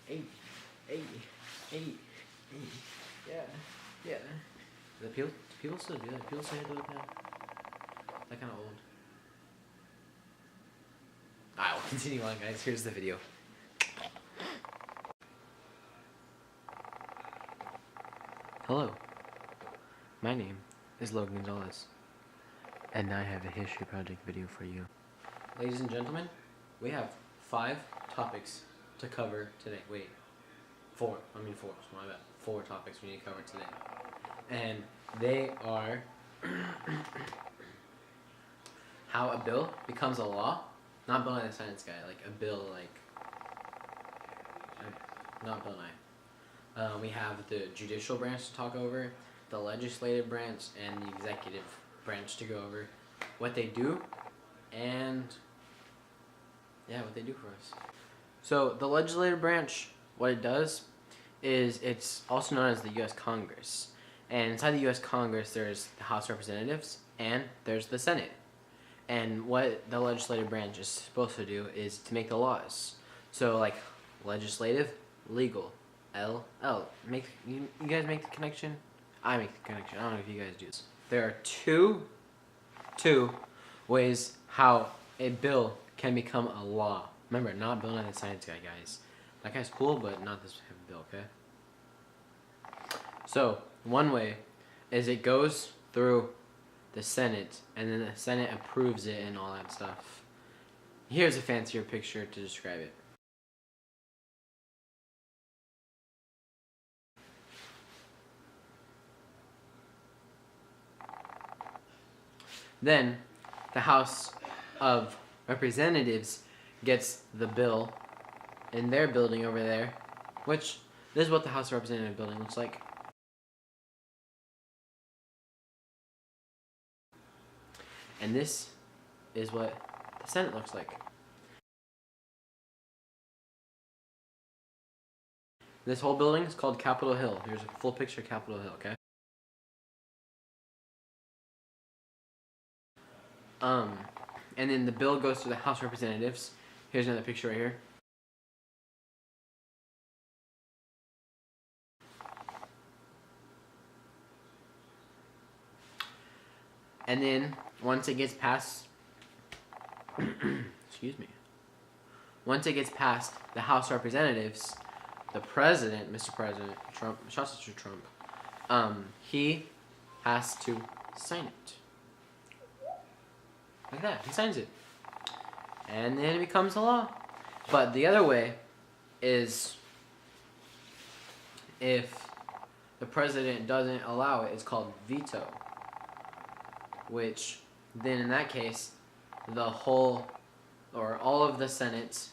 hey, hey, hey, hey, yeah, yeah. Do people still do that? People still do it now? That kind of old. Alright, we'll continue on, guys. Here's the video. Hello, my name is Logan Gonzalez, and I have a history project video for you. Ladies and gentlemen, we have 5 topics to cover today. Wait, 4. I mean 4. My bad. 4 topics we need to cover today. And they are how a bill becomes a law. Not Bill Nye the Science Guy, like a bill, like not Bill Nye. We have the judicial branch to talk over, the legislative branch, and the executive branch to go over what they do, and yeah, what they do for us. So the legislative branch, what it does is it's also known as the U.S. Congress. And inside the U.S. Congress, there's the House of Representatives and there's the Senate. And what the legislative branch is supposed to do is to make the laws. So like legislative, legal, LL. You guys make the connection? I make the connection. I don't know if you guys do this. There are two ways how a bill can become a law. Remember, not Bill Nye the Science Guy, guys. That guy's cool, but not this type of bill, okay? So, one way is it goes through the Senate, and then the Senate approves it and all that stuff. Here's a fancier picture to describe it. Then, the House of Representatives gets the bill in their building over there, which this is what the House of Representatives building looks like. And this is what the Senate looks like. This whole building is called Capitol Hill. Here's a full picture of Capitol Hill, okay? And then the bill goes to the House of Representatives. Here's another picture right here. And then once it gets past excuse me. Once it gets past the House of Representatives, the president, Mr. President Trump, shouts to Trump, he has to sign it. Like that. He signs it. And then it becomes a law. But the other way is if the president doesn't allow it, it's called veto. Which then in that case, the whole, or all of the Senate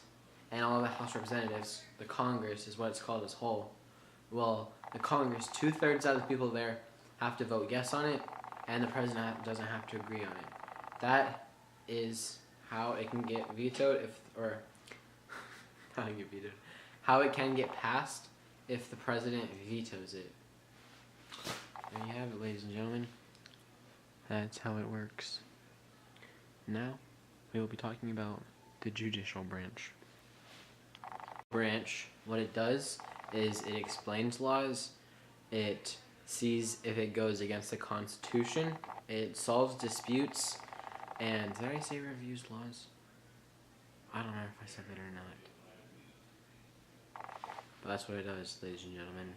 and all of the House of Representatives, the Congress is what it's called as whole. Well, the Congress, 2/3 of the people there have to vote yes on it, and the president doesn't have to agree on it. That is how it can get vetoed, how it can get passed if the president vetoes it. There you have it, ladies and gentlemen. That's how it works. Now, we will be talking about the judicial branch. What it does is it explains laws, it sees if it goes against the Constitution, it solves disputes, and did I say reviews laws? I don't know if I said that or not. But that's what it does, ladies and gentlemen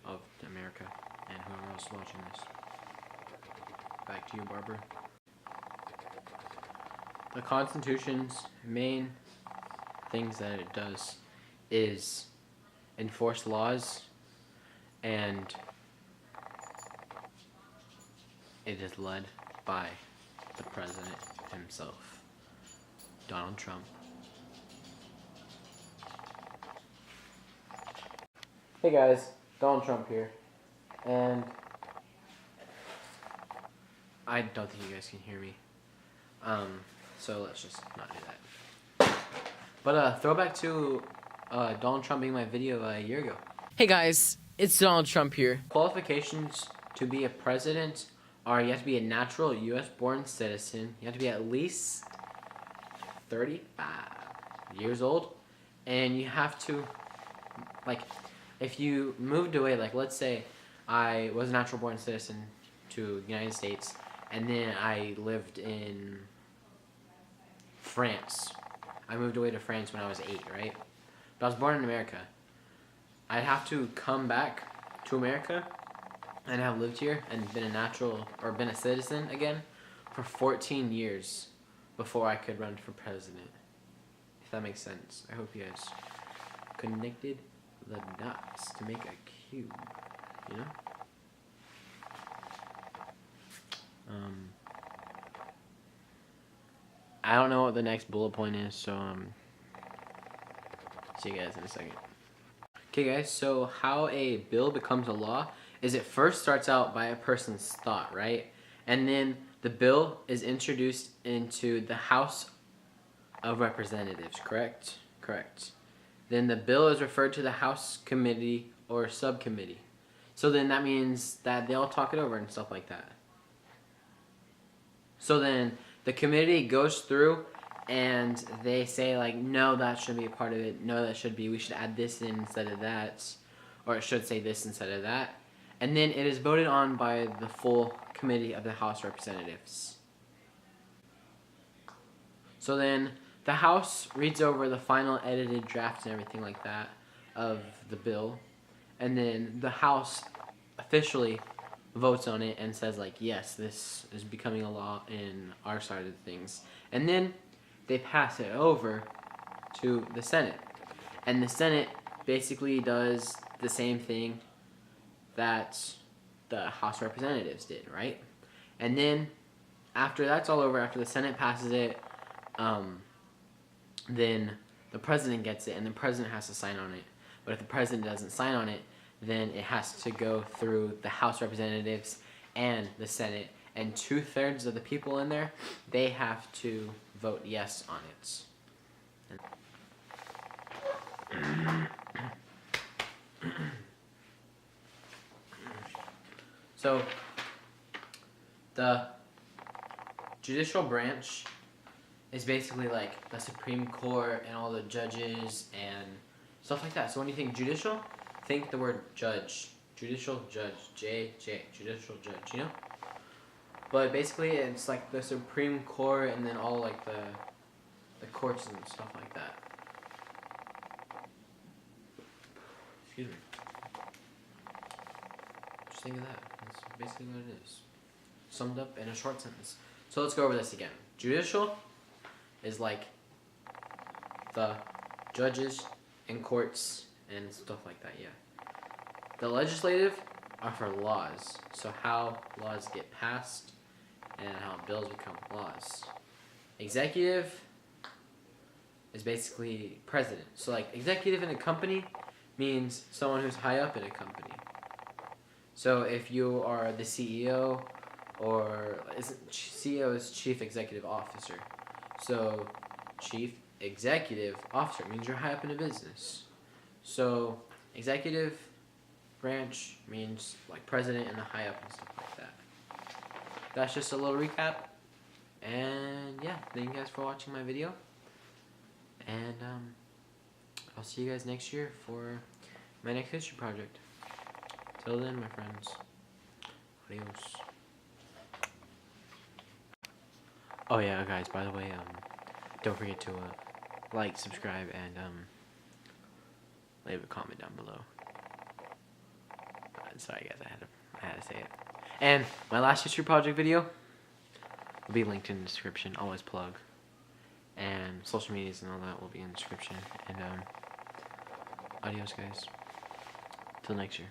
of America, and whoever else is watching this. Back to you, Barbara. The Constitution's main things that it does is enforce laws, and it is led by the president himself, Donald Trump. Hey guys, Donald Trump here, and I don't think you guys can hear me, so let's just not do that. But throwback to Donald Trump being my video a year ago. Hey guys, it's Donald Trump here. Qualifications to be a president are you have to be a natural U.S. born citizen, you have to be at least 35 years old, and you have to like, if you moved away, like, let's say I was a natural born citizen to the United States, and then I lived in France. I moved away to France when I was 8, right? But I was born in America. I'd have to come back to America and have lived here and been a citizen again for 14 years before I could run for president. If that makes sense. I hope you guys connected the dots to make a cube, you know? I don't know what the next bullet point is, so see you guys in a second. Okay guys, so how a bill becomes a law is it first starts out by a person's thought, right? And then the bill is introduced into the House of Representatives, correct? Correct. Then the bill is referred to the House committee or subcommittee. So then that means that they all talk it over and stuff like that. So then the committee goes through and they say like, no, that shouldn't be a part of it. No, that should be. We should add this in instead of that. Or it should say this instead of that. And then it is voted on by the full committee of the House of Representatives. So then the House reads over the final edited draft and everything like that of the bill. And then the House officially votes on it and says like, yes, this is becoming a law in our side of things. And then they pass it over to the Senate. And the Senate basically does the same thing that the House of Representatives did, right? And then after that's all over, after the Senate passes it, then the president gets it and the president has to sign on it. But if the president doesn't sign on it, then it has to go through the House of Representatives and the Senate, and 2/3 of the people in there, they have to vote yes on it. So the judicial branch is basically like the Supreme Court and all the judges and stuff like that. So when you think judicial, think the word judge. Judicial judge. Judicial judge, you know? But basically it's like the Supreme Court and then all like the courts and stuff like that. Excuse me. Just think of that. That's basically what it is. Summed up in a short sentence. So let's go over this again. Judicial is like the judges and courts and stuff like that, yeah. The legislative are for laws. So how laws get passed and how bills become laws. Executive is basically president. So like executive in a company means someone who's high up in a company. So if you are the CEO, or CEO is Chief Executive Officer. So Chief Executive Officer means you're high up in a business. So executive branch means like president and the high up and stuff like that. That's just a little recap. And yeah, thank you guys for watching my video. And I'll see you guys next year for my next history project. Till then, my friends. Adios. Oh yeah, guys, by the way, don't forget to like, subscribe, and leave a comment down below. Sorry guys, I had to say it. And my last history project video will be linked in the description. Always plug. And social medias and all that will be in the description. And adios guys. Till next year.